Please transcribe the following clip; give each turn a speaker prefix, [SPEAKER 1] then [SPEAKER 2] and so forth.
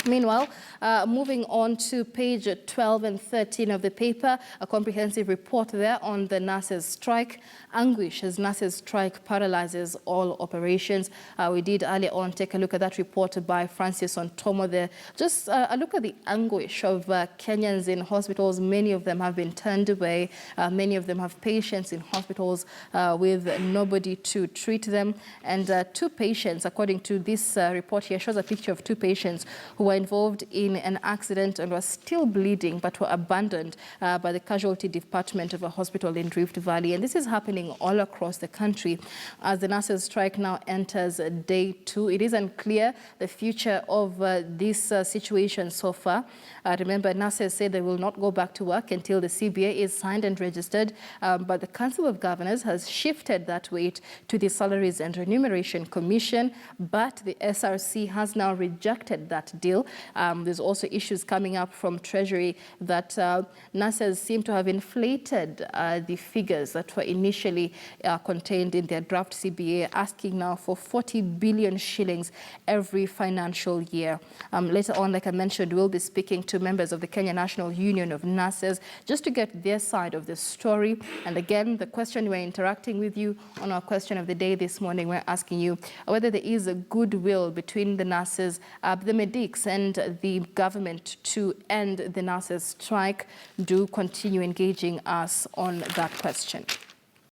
[SPEAKER 1] Meanwhile, moving on to page 12 and 13 of the paper, a comprehensive report there on the nurses' strike. Anguish as nurses' strike paralyzes all operations. We did earlier on take a look at that report by Francis Ontomo there. Just a look at the anguish of Kenyans in hospitals. Many of them have been turned away. Many of them have patients in hospitals with nobody to treat them. And two patients, according to this report here, shows a picture of two patients who were involved in an accident and were still bleeding but were abandoned by the casualty department of a hospital in Rift Valley. And this is happening all across the country as the nurses' strike now enters day 2. It is unclear the future of this situation so far. Remember, nurses say they will not go back to work until the CBA is signed and registered, but the Council of Governors has shifted that weight to the Salaries and Remuneration Commission, but the SRC has now rejected that deal. There's also issues coming up from Treasury that nurses seem to have inflated the figures that were initially contained in their draft CBA, asking now for 40 billion shillings every financial year. Later on, like I mentioned, we'll be speaking to members of the Kenya National Union of Nurses just to get their side of the story. And again, the question, we're interacting with you on our question of the day this morning. We're asking you whether there is a goodwill between the nurses, the medics and the government to end the nurses' strike. Do continue engaging us on that question.